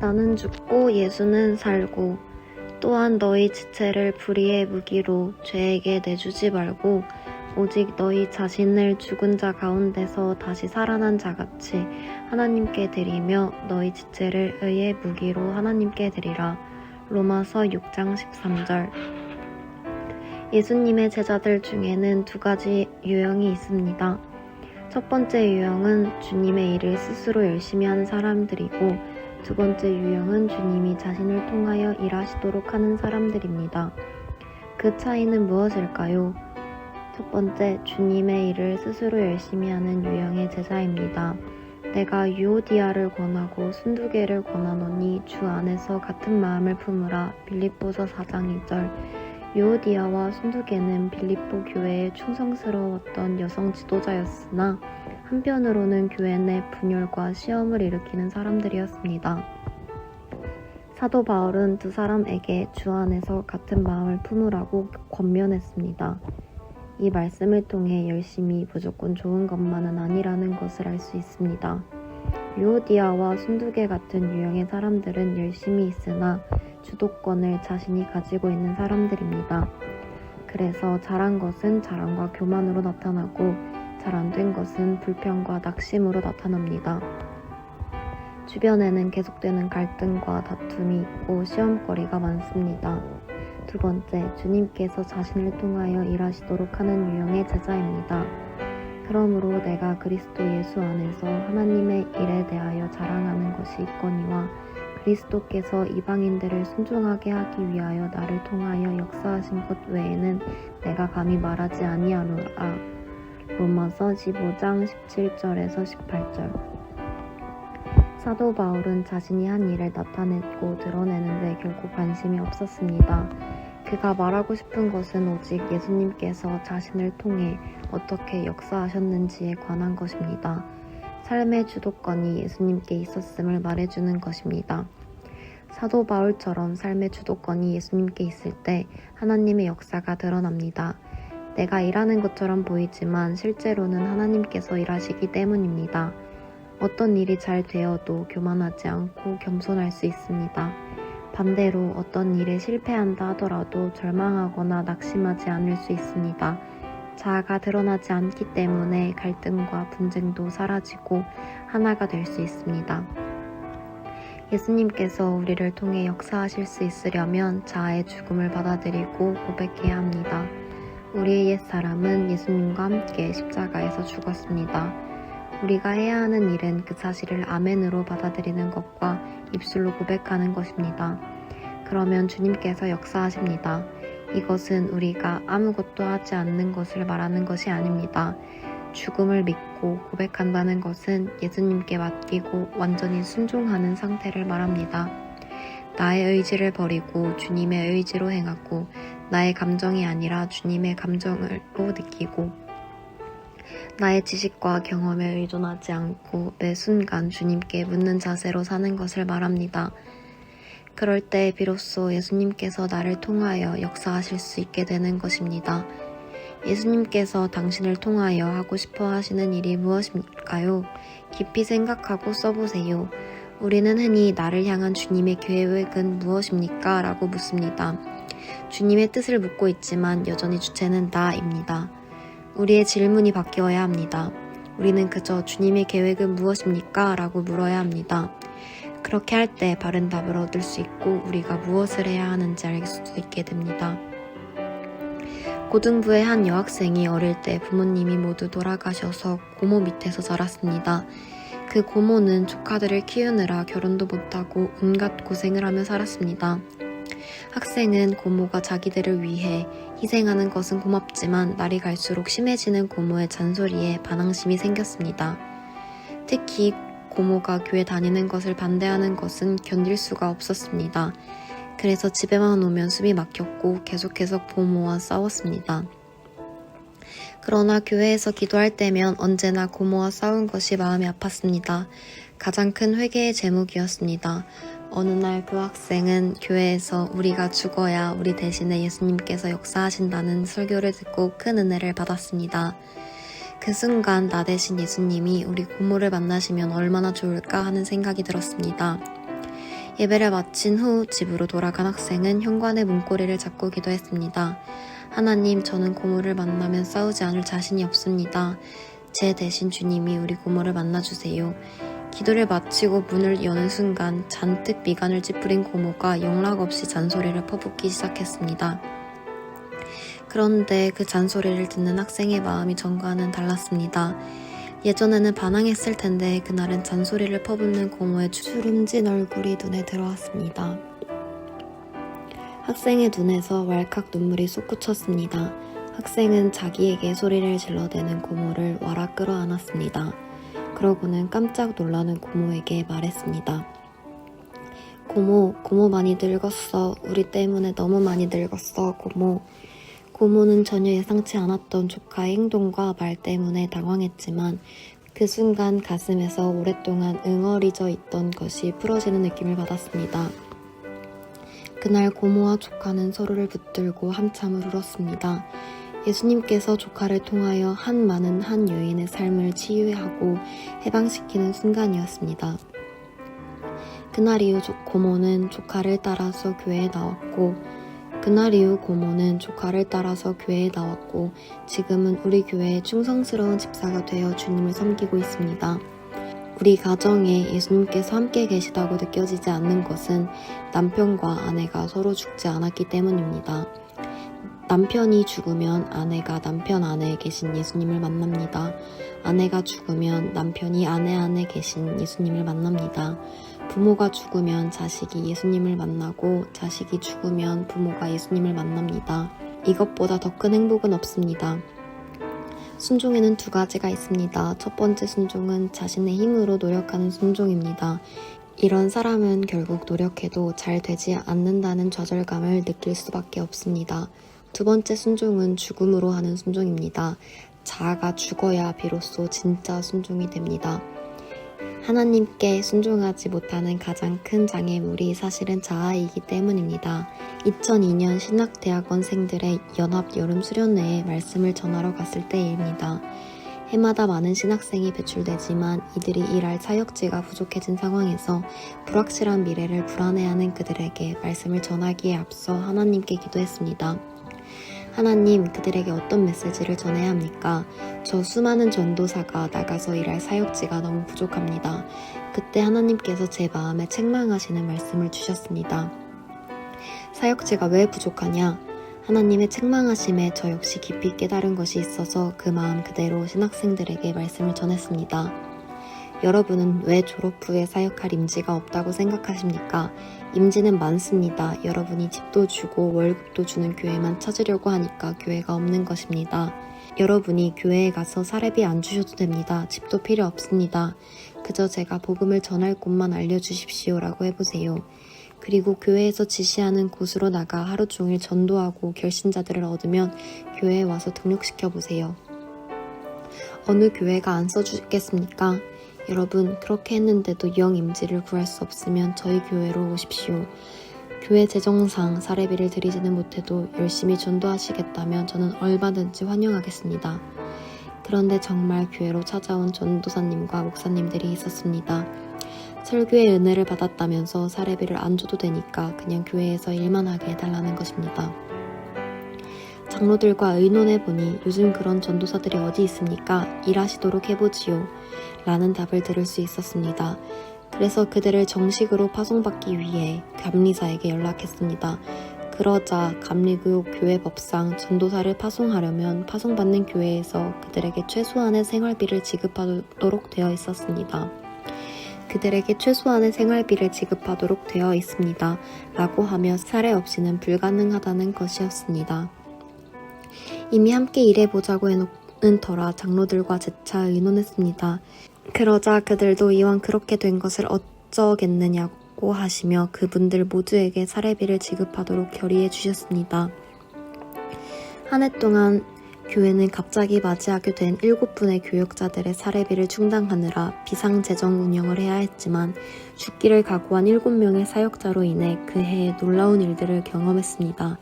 나는 죽고 예수는 살고 또한 너희 지체를 불의의 무기로 죄에게 내주지 말고 오직 너희 자신을 죽은 자 가운데서 다시 살아난 자같이 하나님께 드리며 너희 지체를 의의 무기로 하나님께 드리라. 로마서 6장 13절. 예수님의 제자들 중에는 두 가지 유형이 있습니다. 첫 번째 유형은 주님의 일을 스스로 열심히 하는 사람들이고 두 번째 유형은 주님이 자신을 통하여 일하시도록 하는 사람들입니다. 그 차이는 무엇일까요? 첫 번째, 주님의 일을 스스로 열심히 하는 유형의 제자입니다. 내가 유오디아를 권하고 순두개를 권하노니 주 안에서 같은 마음을 품으라. 빌립보서 4장 2절. 유오디아와 순두개는 빌립보 교회에 충성스러웠던 여성 지도자였으나 한편으로는 교회 내 분열과 시험을 일으키는 사람들이었습니다. 사도 바울은 두 사람에게 주 안에서 같은 마음을 품으라고 권면했습니다. 이 말씀을 통해 열심히 무조건 좋은 것만은 아니라는 것을 알 수 있습니다. 유오디아와 순두개 같은 유형의 사람들은 열심히 있으나 주도권을 자신이 가지고 있는 사람들입니다. 그래서 잘한 것은 자랑과 교만으로 나타나고 잘 안 된 것은 불평과 낙심으로 나타납니다. 주변에는 계속되는 갈등과 다툼이 있고 시험거리가 많습니다. 두 번째, 주님께서 자신을 통하여 일하시도록 하는 유형의 제자입니다. 그러므로 내가 그리스도 예수 안에서 하나님의 일에 대하여 자랑하는 것이 있거니와 그리스도께서 이방인들을 순종하게 하기 위하여 나를 통하여 역사하신 것 외에는 내가 감히 말하지 아니하노라. 로마서 15장 17절에서 18절. 사도 바울은 자신이 한 일을 나타내고 드러내는데 결코 관심이 없었습니다. 그가 말하고 싶은 것은 오직 예수님께서 자신을 통해 어떻게 역사하셨는지에 관한 것입니다. 삶의 주도권이 예수님께 있었음을 말해주는 것입니다. 사도 바울처럼 삶의 주도권이 예수님께 있을 때 하나님의 역사가 드러납니다. 내가 일하는 것처럼 보이지만 실제로는 하나님께서 일하시기 때문입니다. 어떤 일이 잘 되어도 교만하지 않고 겸손할 수 있습니다. 반대로 어떤 일에 실패한다 하더라도 절망하거나 낙심하지 않을 수 있습니다. 자아가 드러나지 않기 때문에 갈등과 분쟁도 사라지고 하나가 될 수 있습니다. 예수님께서 우리를 통해 역사하실 수 있으려면 자아의 죽음을 받아들이고 고백해야 합니다. 우리의 옛사람은 예수님과 함께 십자가에서 죽었습니다. 우리가 해야 하는 일은 그 사실을 아멘으로 받아들이는 것과 입술로 고백하는 것입니다. 그러면 주님께서 역사하십니다. 이것은 우리가 아무것도 하지 않는 것을 말하는 것이 아닙니다. 죽음을 믿고 고백한다는 것은 예수님께 맡기고 완전히 순종하는 상태를 말합니다. 나의 의지를 버리고 주님의 의지로 행하고 나의 감정이 아니라 주님의 감정으로 느끼고 나의 지식과 경험에 의존하지 않고 매 순간 주님께 묻는 자세로 사는 것을 말합니다. 그럴 때 비로소 예수님께서 나를 통하여 역사하실 수 있게 되는 것입니다. 예수님께서 당신을 통하여 하고 싶어 하시는 일이 무엇일까요? 깊이 생각하고 써보세요. 우리는 흔히 나를 향한 주님의 계획은 무엇입니까? 라고 묻습니다. 주님의 뜻을 묻고 있지만 여전히 주체는 나입니다. 우리의 질문이 바뀌어야 합니다. 우리는 그저 주님의 계획은 무엇입니까? 라고 물어야 합니다. 그렇게 할 때 바른 답을 얻을 수 있고 우리가 무엇을 해야 하는지 알 수 있게 됩니다. 고등부의 한 여학생이 어릴 때 부모님이 모두 돌아가셔서 고모 밑에서 자랐습니다. 그 고모는 조카들을 키우느라 결혼도 못하고 온갖 고생을 하며 살았습니다. 학생은 고모가 자기들을 위해 희생하는 것은 고맙지만 날이 갈수록 심해지는 고모의 잔소리에 반항심이 생겼습니다. 특히 고모가 교회 다니는 것을 반대하는 것은 견딜 수가 없었습니다. 그래서 집에만 오면 숨이 막혔고 계속해서 고모와 싸웠습니다. 그러나 교회에서 기도할 때면 언제나 고모와 싸운 것이 마음이 아팠습니다. 가장 큰 회개의 제목이었습니다. 어느 날 그 학생은 교회에서 우리가 죽어야 우리 대신에 예수님께서 역사하신다는 설교를 듣고 큰 은혜를 받았습니다. 그 순간 나 대신 예수님이 우리 고모를 만나시면 얼마나 좋을까 하는 생각이 들었습니다. 예배를 마친 후 집으로 돌아간 학생은 현관의 문고리를 잡고 기도했습니다. 하나님, 저는 고모를 만나면 싸우지 않을 자신이 없습니다. 제 대신 주님이 우리 고모를 만나주세요. 기도를 마치고 문을 여는 순간 잔뜩 미간을 찌푸린 고모가 영락없이 잔소리를 퍼붓기 시작했습니다. 그런데 그 잔소리를 듣는 학생의 마음이 전과는 달랐습니다. 예전에는 반항했을 텐데 그날은 잔소리를 퍼붓는 고모의 주름진 얼굴이 눈에 들어왔습니다. 학생의 눈에서 왈칵 눈물이 솟구쳤습니다. 학생은 자기에게 소리를 질러대는 고모를 와라 끌어안았습니다. 그러고는 깜짝 놀라는 고모에게 말했습니다. 고모 많이 늙었어. 우리 때문에 너무 많이 늙었어, 고모. 고모는 전혀 예상치 않았던 조카의 행동과 말 때문에 당황했지만 그 순간 가슴에서 오랫동안 응어리져 있던 것이 풀어지는 느낌을 받았습니다. 그날 고모와 조카는 서로를 붙들고 한참을 울었습니다. 예수님께서 조카를 통하여 많은 여인의 삶을 치유하고 해방시키는 순간이었습니다. 그날 이후 고모는 조카를 따라서 교회에 나왔고 지금은 우리 교회의 충성스러운 집사가 되어 주님을 섬기고 있습니다. 우리 가정에 예수님께서 함께 계시다고 느껴지지 않는 것은 남편과 아내가 서로 죽지 않았기 때문입니다. 남편이 죽으면 아내가 남편 안에 계신 예수님을 만납니다. 아내가 죽으면 남편이 아내 안에 계신 예수님을 만납니다. 부모가 죽으면 자식이 예수님을 만나고 자식이 죽으면 부모가 예수님을 만납니다. 이것보다 더 큰 행복은 없습니다. 순종에는 두 가지가 있습니다. 첫 번째 순종은 자신의 힘으로 노력하는 순종입니다. 이런 사람은 결국 노력해도 잘 되지 않는다는 좌절감을 느낄 수밖에 없습니다. 두 번째 순종은 죽음으로 하는 순종입니다. 자아가 죽어야 비로소 진짜 순종이 됩니다. 하나님께 순종하지 못하는 가장 큰 장애물이 사실은 자아이기 때문입니다. 2002년 신학대학원생들의 연합 여름 수련회에 말씀을 전하러 갔을 때입니다. 해마다 많은 신학생이 배출되지만 이들이 일할 사역지가 부족해진 상황에서 불확실한 미래를 불안해하는 그들에게 말씀을 전하기에 앞서 하나님께 기도했습니다. 하나님, 그들에게 어떤 메시지를 전해야 합니까? 저 수많은 전도사가 나가서 일할 사역지가 너무 부족합니다. 그때 하나님께서 제 마음에 책망하시는 말씀을 주셨습니다. 사역지가 왜 부족하냐? 하나님의 책망하심에 저 역시 깊이 깨달은 것이 있어서 그 마음 그대로 신학생들에게 말씀을 전했습니다. 여러분은 왜 졸업 후에 사역할 임지가 없다고 생각하십니까? 임지는 많습니다. 여러분이 집도 주고 월급도 주는 교회만 찾으려고 하니까 교회가 없는 것입니다. 여러분이 교회에 가서 사례비 안 주셔도 됩니다. 집도 필요 없습니다. 그저 제가 복음을 전할 곳만 알려주십시오 라고 해보세요. 그리고 교회에서 지시하는 곳으로 나가 하루 종일 전도하고 결신자들을 얻으면 교회에 와서 등록시켜 보세요. 어느 교회가 안 써주겠습니까? 여러분, 그렇게 했는데도 영 임지를 구할 수 없으면 저희 교회로 오십시오. 교회 재정상 사례비를 드리지는 못해도 열심히 전도하시겠다면 저는 얼마든지 환영하겠습니다. 그런데 정말 교회로 찾아온 전도사님과 목사님들이 있었습니다. 설교의 은혜를 받았다면서 사례비를 안 줘도 되니까 그냥 교회에서 일만 하게 해달라는 것입니다. 장로들과 의논해보니 요즘 그런 전도사들이 어디 있습니까? 일하시도록 해보지요. 라는 답을 들을 수 있었습니다. 그래서 그들을 정식으로 파송받기 위해 감리사에게 연락했습니다. 그러자 감리교육 교회법상 전도사를 파송하려면 파송받는 교회에서 그들에게 최소한의 생활비를 지급하도록 되어 있었습니다. 라고 하며 사례 없이는 불가능하다는 것이었습니다. 이미 함께 일해보자고 해놓은 터라 장로들과 재차 의논했습니다. 그러자 그들도 이왕 그렇게 된 것을 어쩌겠느냐고 하시며 그분들 모두에게 사례비를 지급하도록 결의해 주셨습니다. 한 해 동안 교회는 갑자기 맞이하게 된 7분의 교역자들의 사례비를 충당하느라 비상재정 운영을 해야 했지만 죽기를 각오한 7명의 사역자로 인해 그 해에 놀라운 일들을 경험했습니다.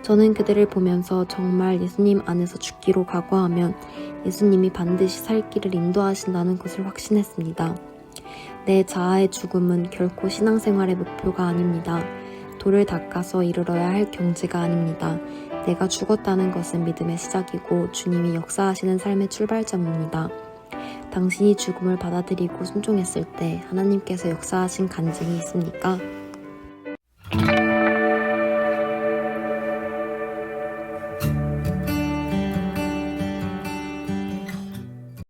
저는 그들을 보면서 정말 예수님 안에서 죽기로 각오하면 예수님이 반드시 살 길을 인도하신다는 것을 확신했습니다. 내 자아의 죽음은 결코 신앙생활의 목표가 아닙니다. 돌을 닦아서 이르러야 할 경지가 아닙니다. 내가 죽었다는 것은 믿음의 시작이고 주님이 역사하시는 삶의 출발점입니다. 당신이 죽음을 받아들이고 순종했을 때 하나님께서 역사하신 간증이 있습니까?